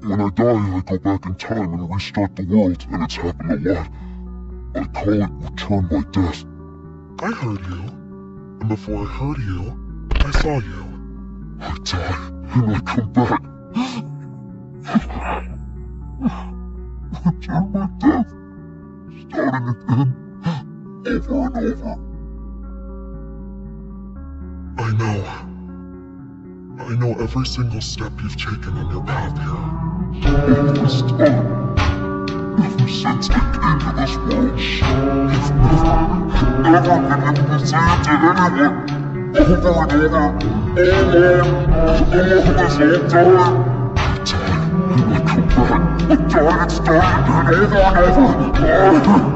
When I die, I go back in time and restart the world, and it's happened a lot. I call it Return by Death. I heard you. And before I heard you, I saw you. I die, and I come back. Return by Death. Starting again. Over and over. I know every single step you've taken on your path here. All this time, ever since I came to this world, you've never been able to say it to anyone. Over and over, alone, this whole time. I die, and I come back. I die and start again, over and over. Return by Death. Starting again. Over and over.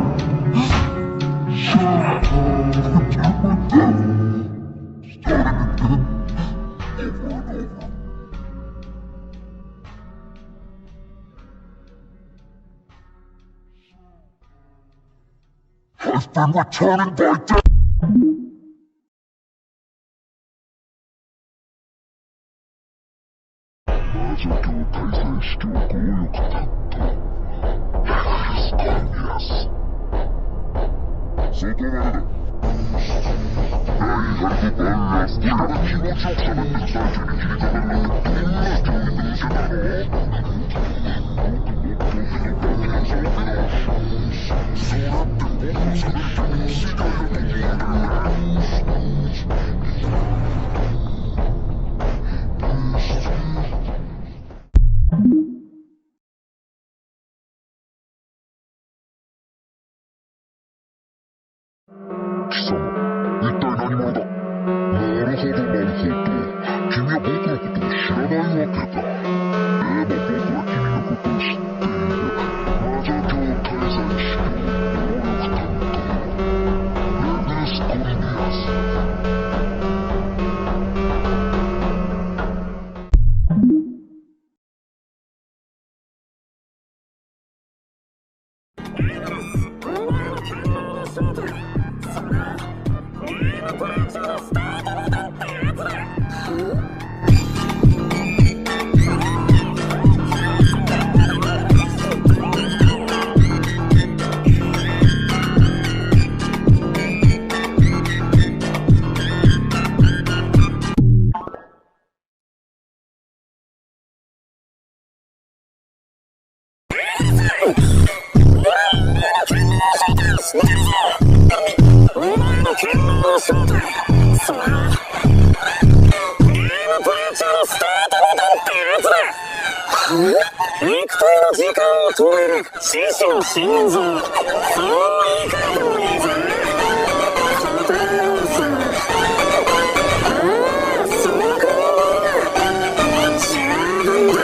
I've been returning by day. 魔女教開催式を強欲担当Regulusコンビアス。そこまでだ。Reinhardtバンラスティが気持ちよく喋ってる最中に切りかかるなんてどんな教育受けたの？それって僕の喋る曲の世界だと思うんだよね。貴様、一体何者だ？なるほどなるほど。君は僕のことを知らないわけだ。でも僕は君のことを知っている。魔女教開催式の能力担当Regulusコンビアス。肉体の時間を止める獅子の心臓。そういかでもねえぞ。答えようさ。その国は十分だ。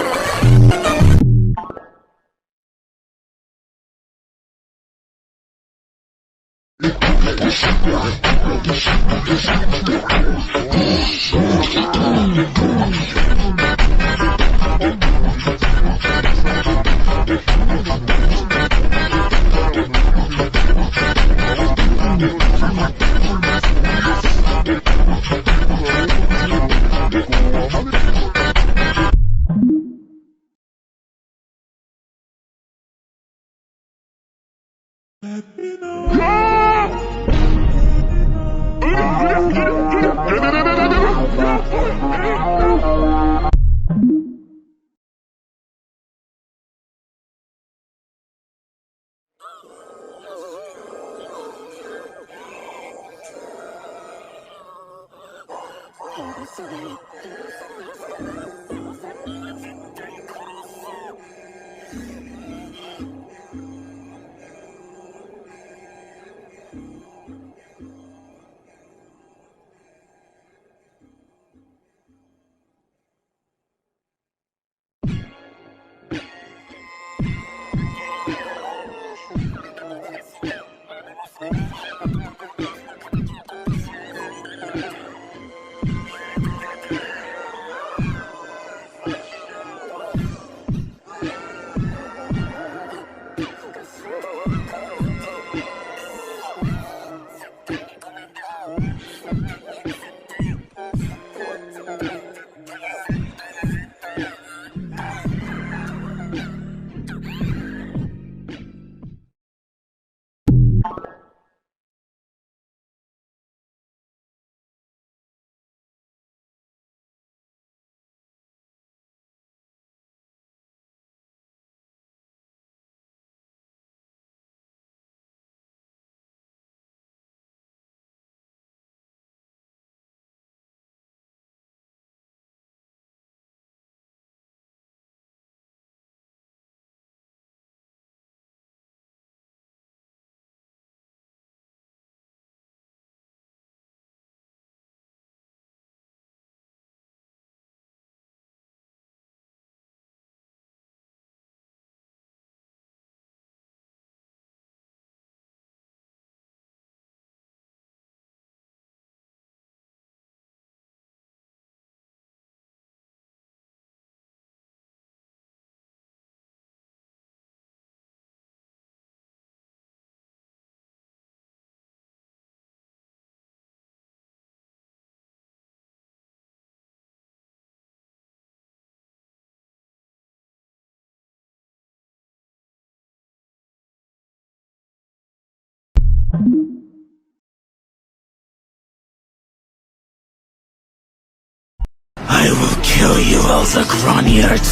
I will kill you, Elsa Graniert.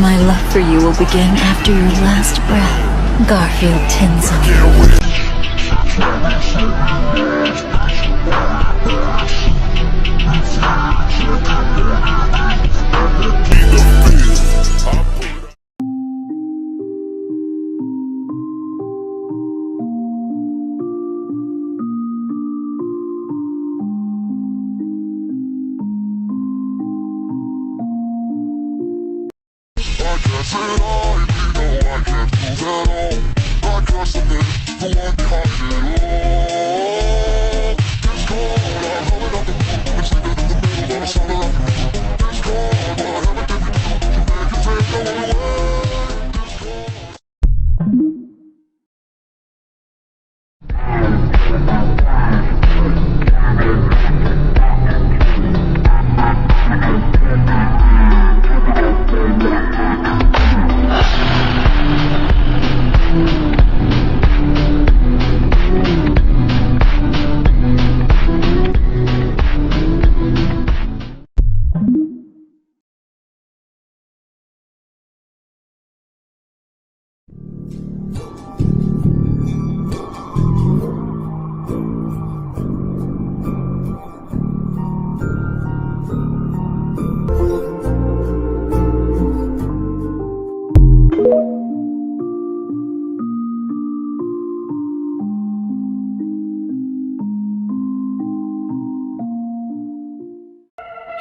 My love for you will begin after your last breath, Garfield Tinzel.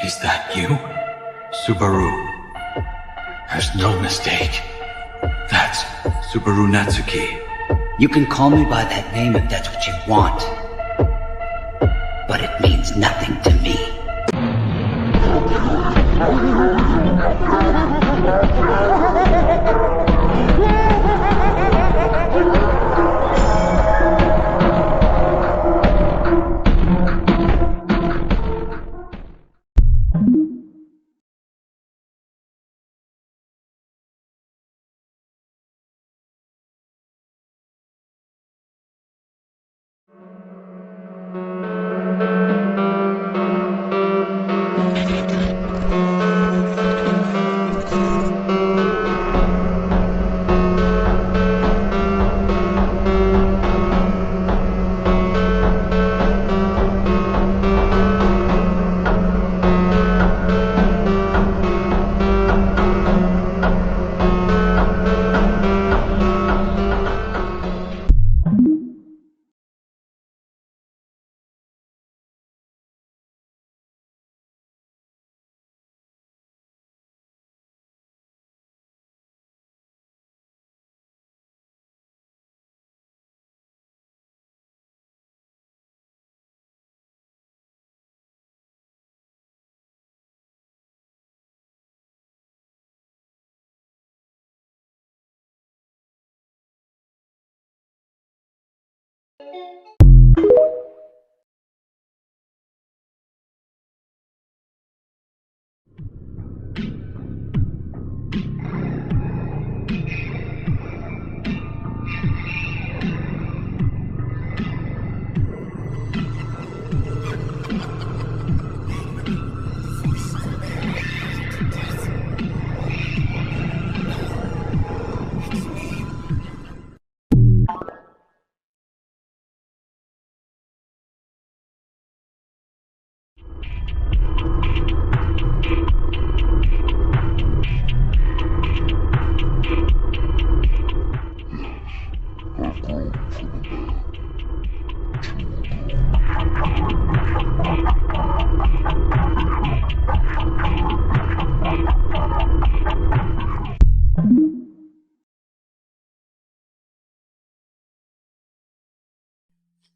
Is that you? Subaru. There's no mistake. That's Subaru Natsuki. You can call me by that name if that's what you want. But it means nothing to me.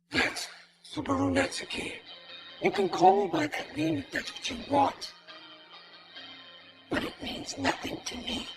That's Subaru Natsuki. You can call me by that name if that's what you want. But it means nothing to me.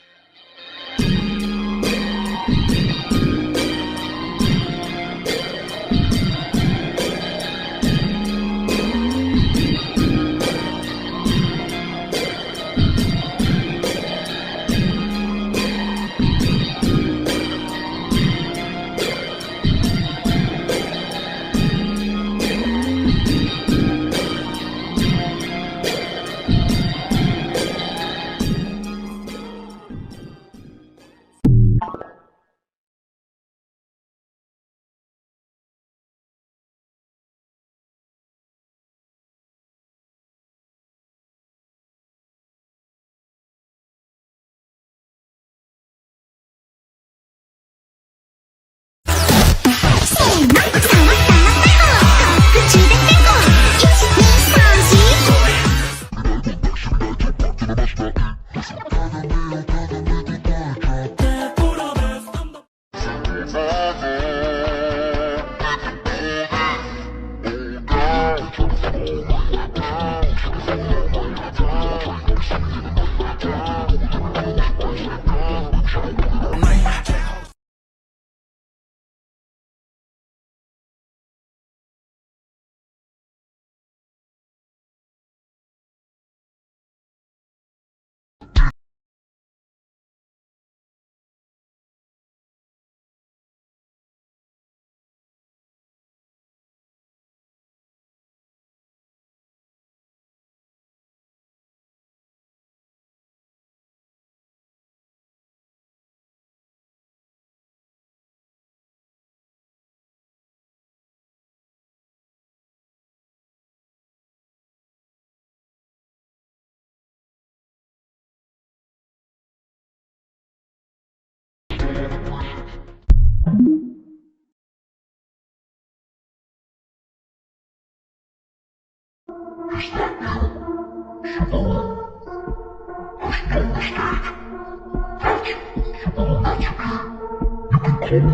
There's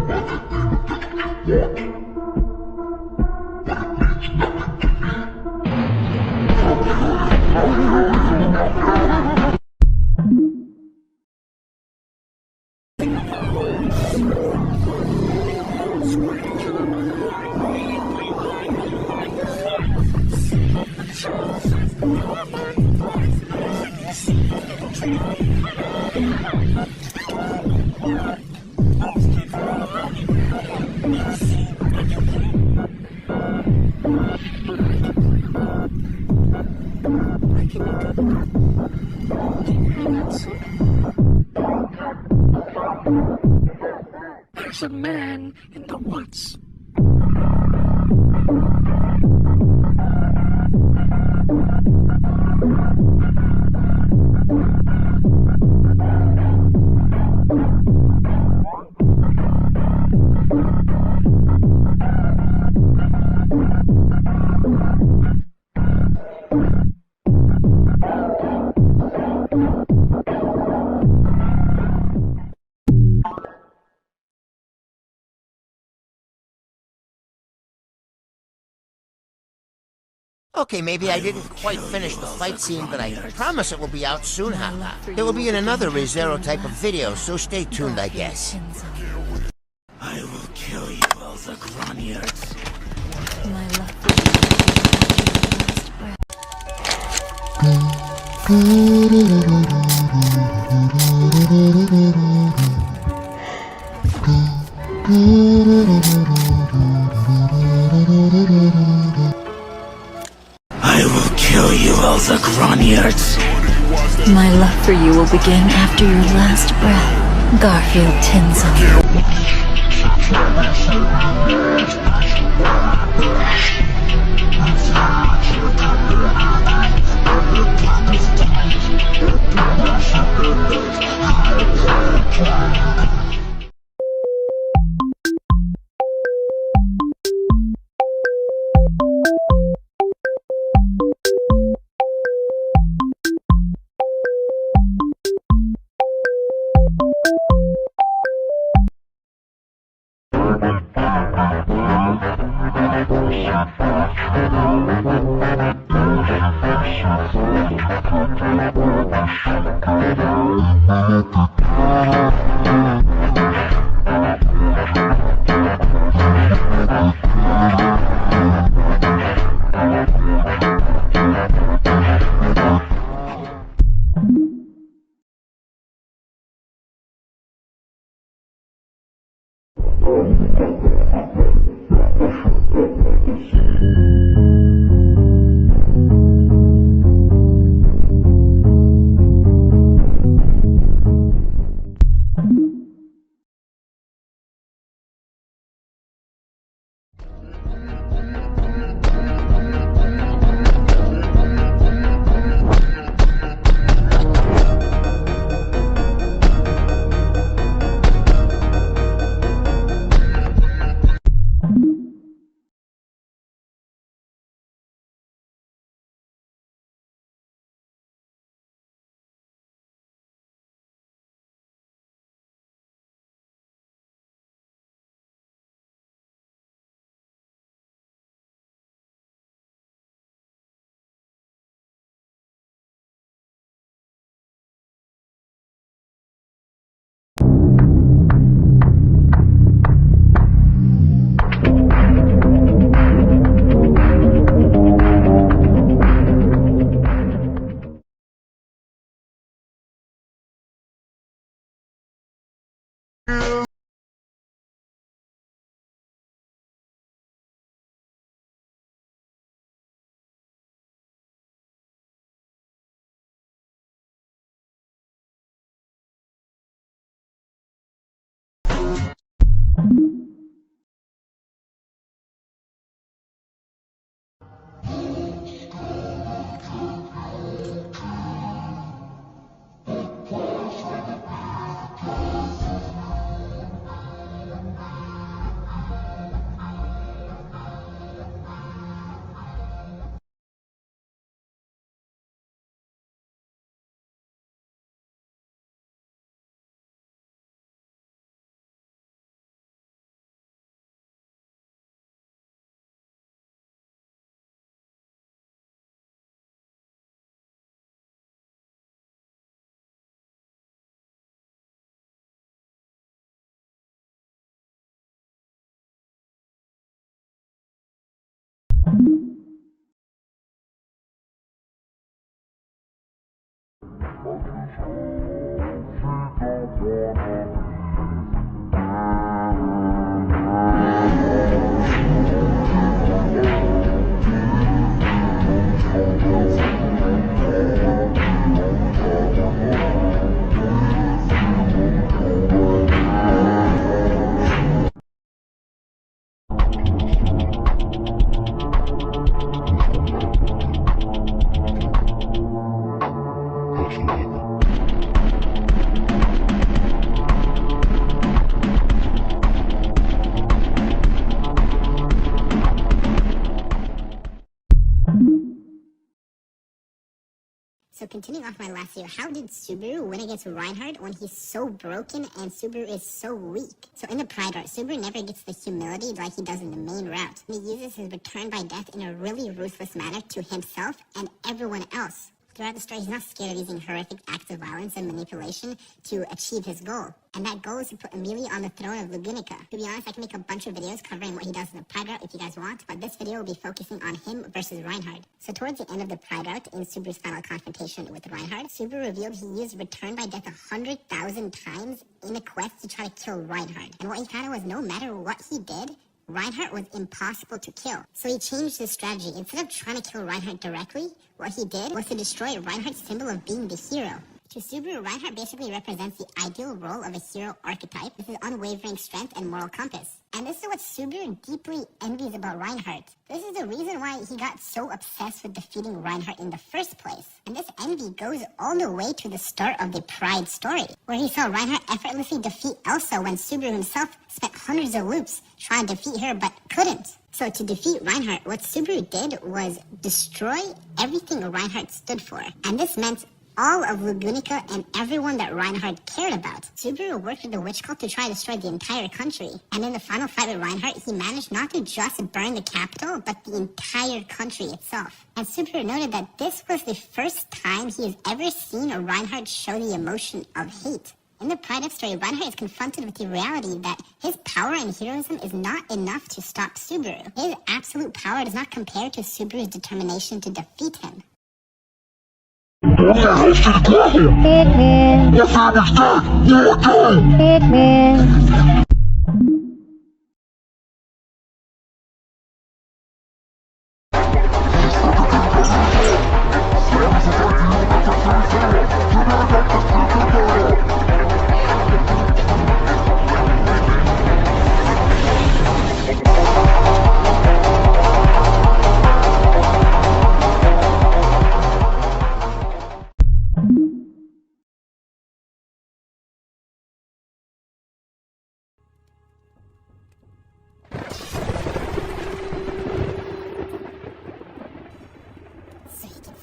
a man in the woods. Okay, maybe I didn't quite finish the fight scene, but I promise it will be out soon, haha. It will be in another ReZero type of video, so stay tuned, I guess. I will kill you, all the Reinhardt. My love for you I will kill you, all the Reinhardt. My love for you will begin after your last breath. Garfield Tinzel. So continuing off my last video, how did Subaru win against Reinhardt when he's so broken and Subaru is so weak? So in the Pride route, Subaru never gets the humility like he does in the main route. He uses his return by death in a really ruthless manner to himself and everyone else. Throughout the story, he's not scared of using horrific acts of violence and manipulation to achieve his goal. And that goal is to put Amelia on the throne of Lugunica. To be honest, I can make a bunch of videos covering what he does in the Pride route if you guys want, but this video will be focusing on him versus Reinhardt. So towards the end of the Pride route, in Subaru's final confrontation with Reinhardt, Subaru revealed he used return by death 100,000 times in a quest to try to kill Reinhardt. And what he found was no matter what he did, Reinhardt was impossible to kill. So he changed his strategy. Instead of trying to kill Reinhardt directly, what he did was to destroy Reinhardt's symbol of being the hero. To Subaru, Reinhardt basically represents the ideal role of a hero archetype with his unwavering strength and moral compass. And this is what Subaru deeply envies about Reinhardt. This is the reason why he got so obsessed with defeating Reinhardt in the first place. And this envy goes all the way to the start of the Pride story, where he saw Reinhardt effortlessly defeat Elsa when Subaru himself spent hundreds of loops trying to defeat her but couldn't. So to defeat Reinhardt, what Subaru did was destroy everything Reinhardt stood for. And this meant all of Lugunica and everyone that Reinhardt cared about. Subaru worked with the Witch Cult to try to destroy the entire country. And in the final fight with Reinhardt, he managed not to just burn the capital, but the entire country itself. And Subaru noted that this was the first time he has ever seen a Reinhardt show the emotion of hate. In the Pride story, Reinhardt is confronted with the reality that his power and heroism is not enough to stop Subaru. His absolute power does not compare to Subaru's determination to defeat him. What the hell should I do? My family's dead! You're dead!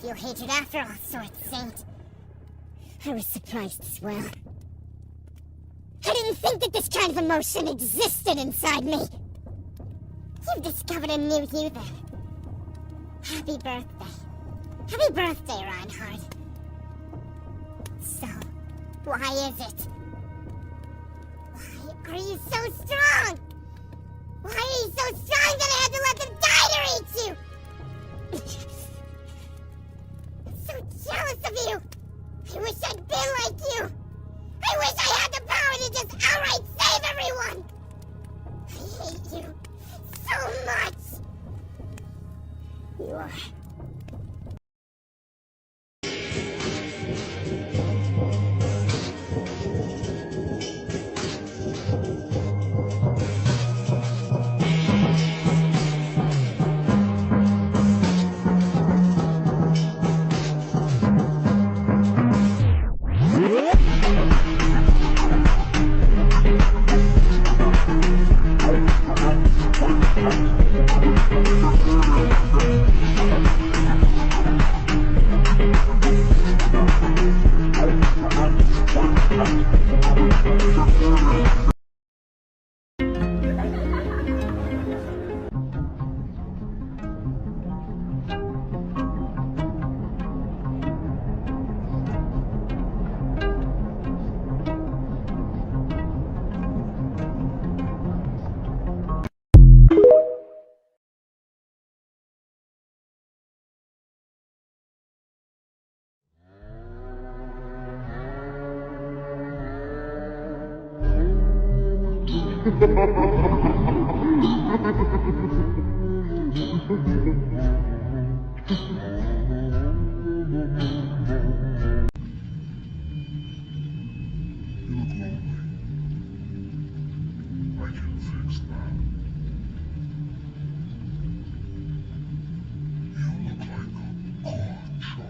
Feel hatred after all sorts, Saint. I was surprised as well. I didn't think that this kind of emotion existed inside me. You've discovered a new you then. Happy birthday. Happy birthday, Reinhardt. So, why is it? Why are you so strong? Why are you so strong that I had to let them die to reach you? So jealous of you! I wish I'd been like you! I wish I had the power to just outright save everyone! I hate you so much! You are... I can fix that. You look like a Gacha.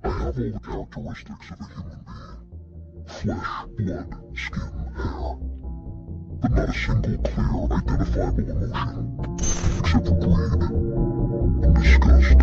I have all the characteristics of a human being. Flesh, blood, skin, hair. But not a single clear, identifiable emotion. Except for greed and disgust.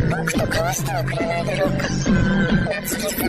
僕と交わしてはくれないだろうか。夏木様。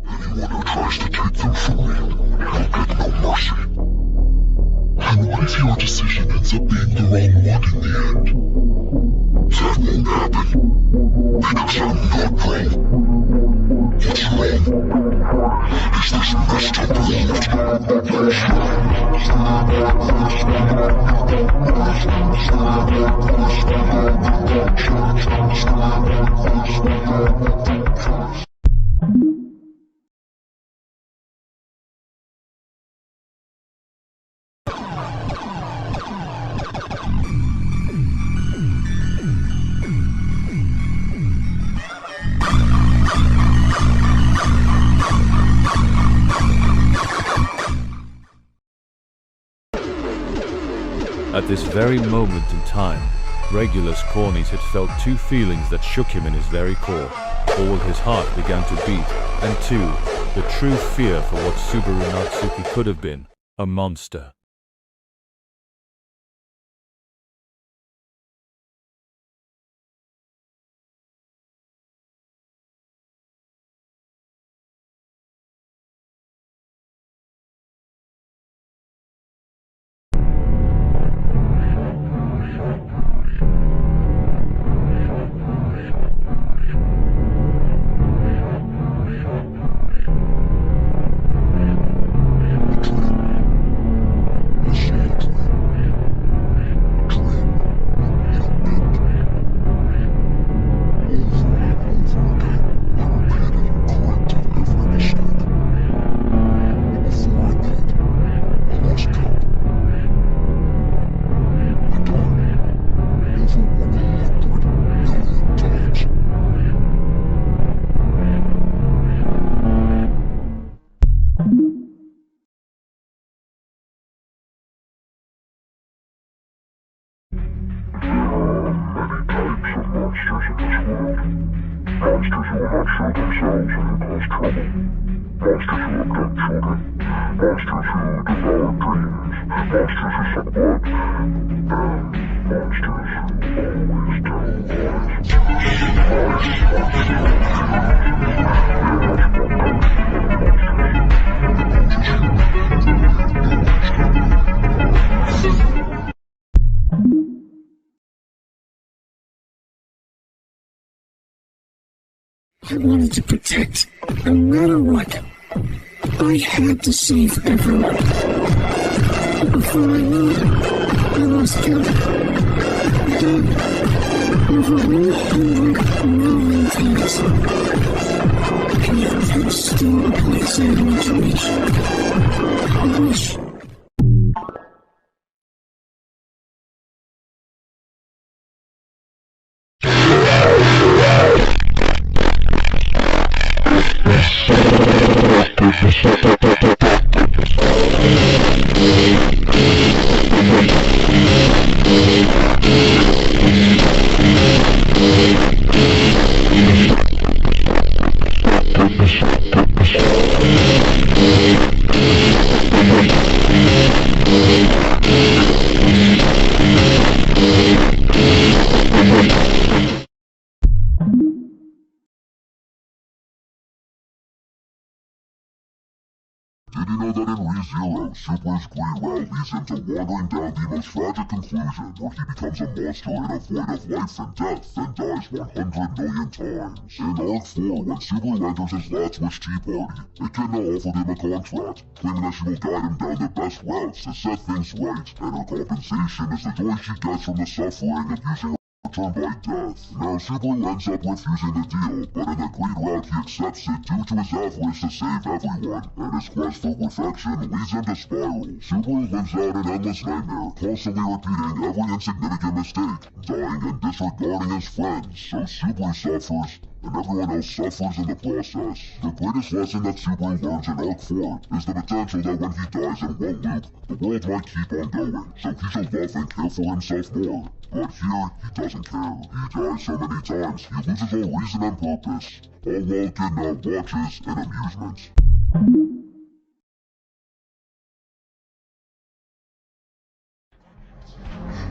Anyone who tries to take them from me will get no mercy. And what if your decision ends up being the wrong one in the end? That won't happen. Because I'm not wrong. What's wrong? Is this messed up world? At this very moment in time, Regulus Cornies had felt two feelings that shook him in his very core. All his heart began to beat, and two, the true fear for what Subaru Natsuki could have been, a monster. Monsters who will not show themselves and will cause trouble. Monsters who abduct children. Monsters who devour dreams. Monsters who suck blood. And monsters who always tell I wanted to protect, no matter what. I had to save everyone. Before I knew it, I lost count. Dead. Over 100 million times. And yet there's still a place I want to reach. I wish. Did you know that in ReZero, Subaru's greed route leads him to wandering down the most tragic conclusion, where he becomes a monster in a void of life and death and dies 100 million times? In Arc 4, when Subaru enters his last wish tea party, Echidna offered him a contract, claiming that she will guide him down the best routes to set things right, and her compensation is the joy she gets from the suffering of using turned by death. Now Subaru ends up refusing the deal, but in the greed route he accepts it due to his avarice to save everyone, and his quest for perfection leads him to Spiral. Subaru lives out an endless nightmare, constantly repeating every insignificant mistake, dying and disregarding his friends, so Subaru suffers, and everyone else suffers in the process. The greatest lesson that Subaru learns in Arc 4 is the potential that when he dies in one loop, the world might keep on going, so he should love and care for himself more. But here, he doesn't care. He dies so many times, he loses all reason and purpose, all while getting out watches and amusements.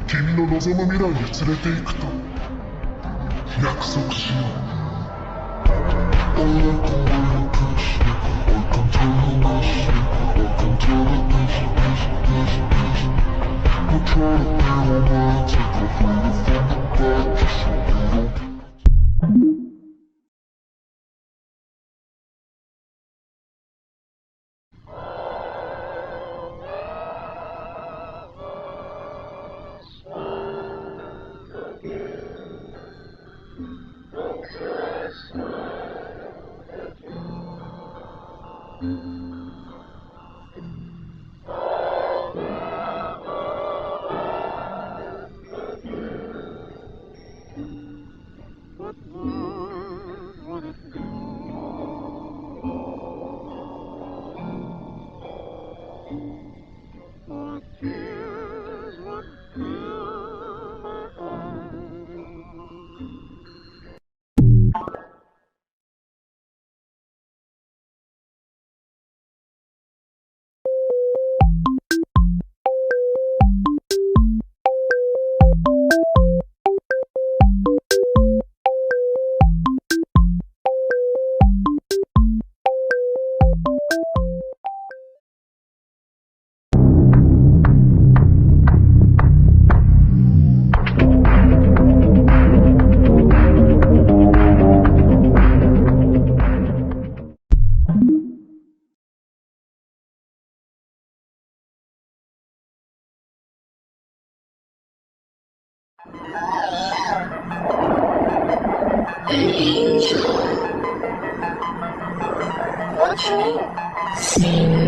君の望む未来へ連れて行くと約束しよう。I can tell you this, I can tell you this. We'll try to be romantic, I'll bring you from the back just so you don't. An angel. What's your name? Sailor.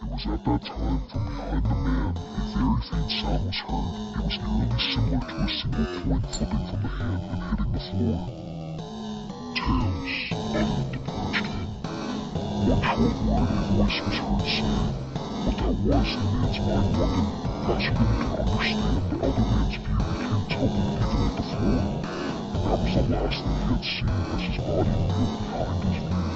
It was at that time, from behind the man, a very faint sound was heard. It was eerily similar to a single coin flipping from the hand and hitting the floor. Tails, uttered the perched man. One short word a voice was heard saying. What that was, the man's mind wondered. Perhaps he didn't understand the other man's view became tumbling even at the floor. And that was the last thing he had seen as his body reeled behind his view.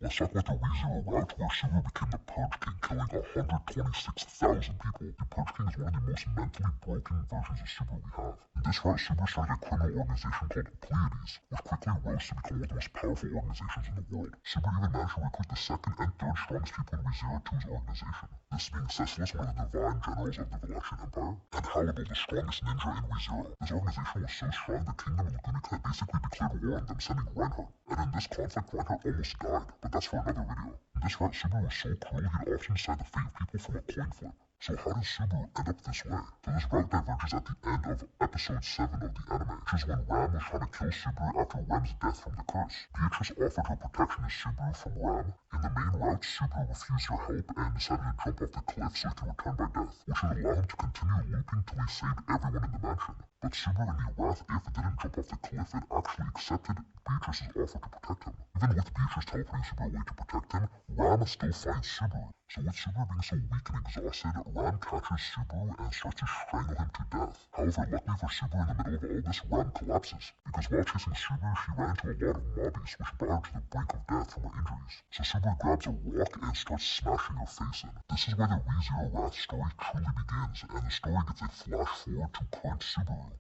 Let's talk about the ReZero route where Subaru became the Purge King, killing 126,000 people. The Purge King is one of the most mentally broken versions of Subaru we have. In this route, Subaru started a criminal organization called the Pleiades, which quickly rose to become one of the most powerful organizations in the world. Subaru even managed to recruit the second and third strongest people in ReZero to his organization. This being Cecilus, one of the divine generals of the Galactic Empire, and Hannibal, the strongest ninja in ReZero. This organization was so strong the kingdom of Lugunica basically declared war on them, sending Reinhardt. And in this conflict, Reinhardt almost died, but that's for another video. In this route, Subaru was so cruel he'd often decide the fate of people from a coin flip. So how does Subaru end up this way? So this route diverges at the end of episode 7 of the anime, which is when Ram was trying to kill Subaru after Ram's death from the curse. Beatrice offered her protection to Subaru from Ram. In the main route, Subaru refused her help and decided to jump off the cliff so he could return by death, which would allow him to continue looping till he saved everyone in the mansion. But Subaru, in the wrath, if it didn't jump off the cliff, it actually accepted Beatrice's offer to protect him. Even with Beatrice teleporting Subaru away to protect him, Ram still fights Subaru. So with Subaru being so weak and exhausted, Ram catches Subaru and starts to strangle him to death. However, luckily for Subaru, in the middle of all this, Ram collapses. Because while chasing Subaru, she ran into a lot of mobbies, which brought her to the brink of death from her injuries. So Subaru grabs a rock and starts smashing her face in. This is where the ReZero Wrath story truly begins, and the story gets a flash forward to current Subaru.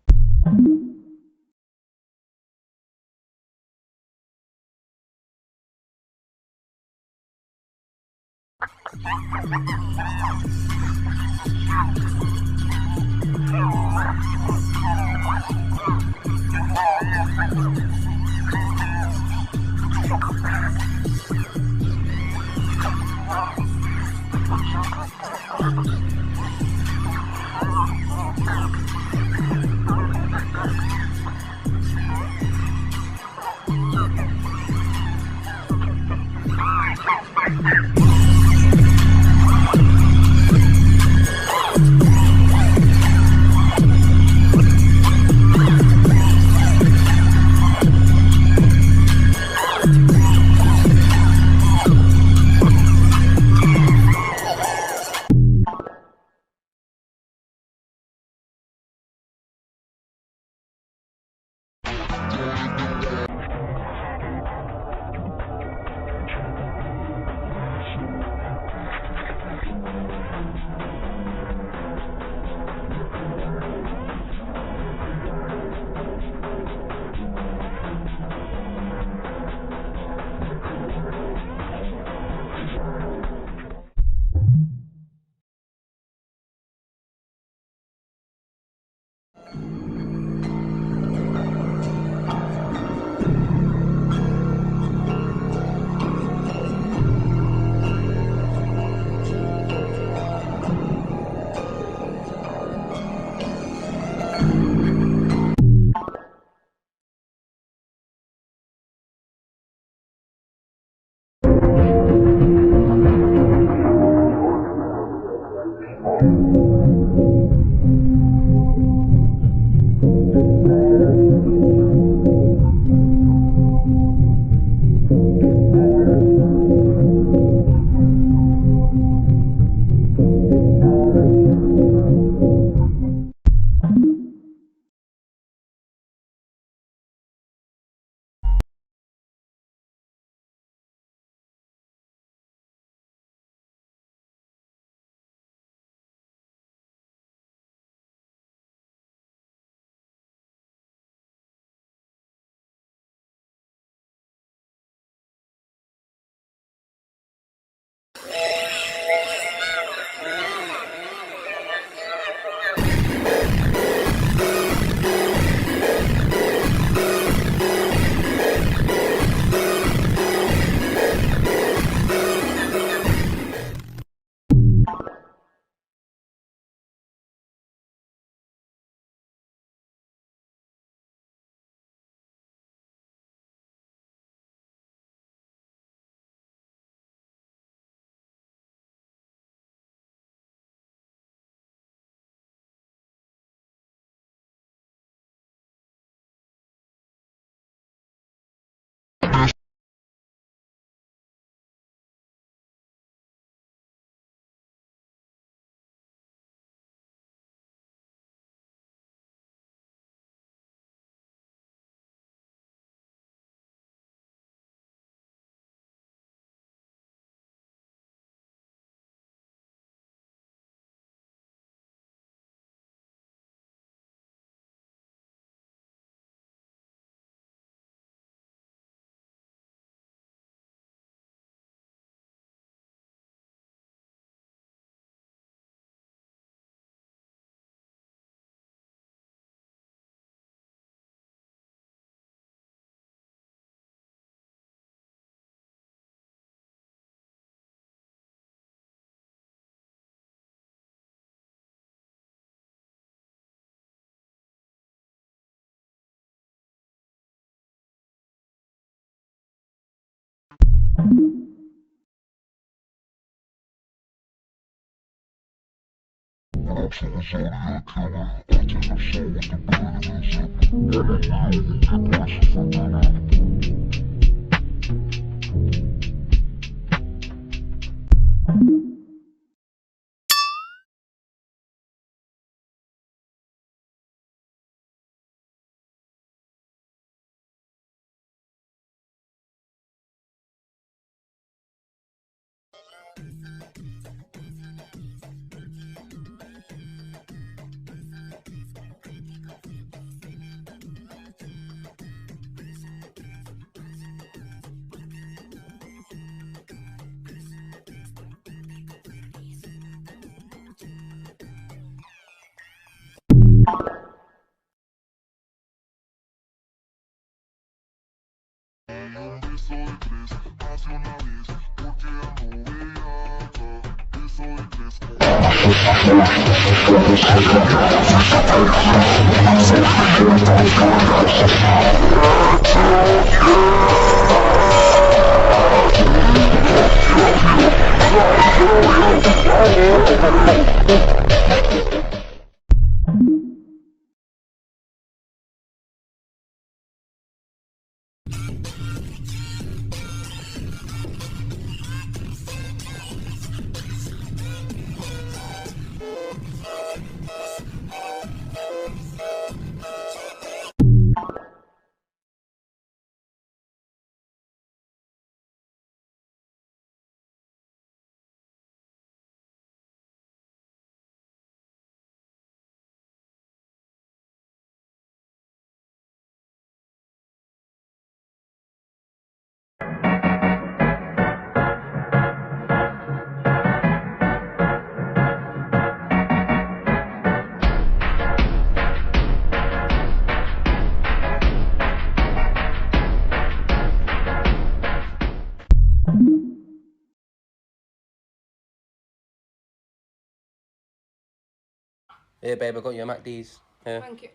Here, babe, I got you a MacD's. Here. Thank you.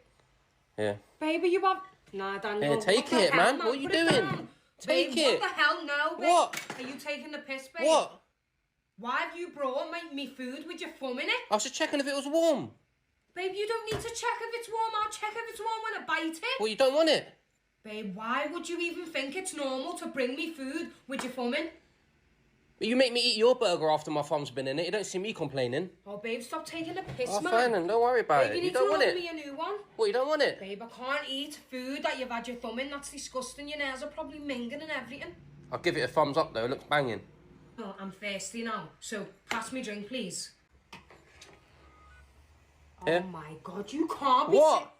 Here. Baby, you have... Nah, Daniel. Here, take it, man. What are you doing? Take it. What the hell? No, babe. What? Are you taking the piss, babe? What? Why have you brought me food with your thumb in it? I was just checking if it was warm. Babe, you don't need to check if it's warm. I'll check if it's warm when I bite it. Well, you don't want it. Babe, why would you even think it's normal to bring me food with your thumb in? But you make me eat your burger after my thumb's been in it. You don't see me complaining. Oh, babe, stop taking the piss, Oh, man. fine then. Don't worry about Babe, it. you don't want need it. to order me a new one. Well, you don't want it. Babe, I can't eat food that you've had your thumb in. That's disgusting. Your nails are probably minging and everything. I'll give it a thumbs up, though. It looks banging. Oh, I'm thirsty now. So, pass me drink, please. Here. Oh my God, you can't be... What?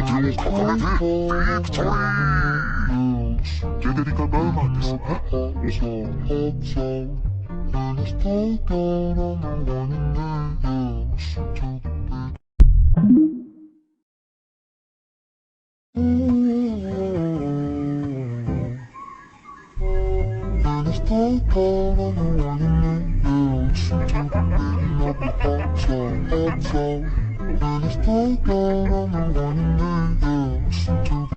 手を固めてビクトリー。ジェネリカ・ナウマンですね。Listen to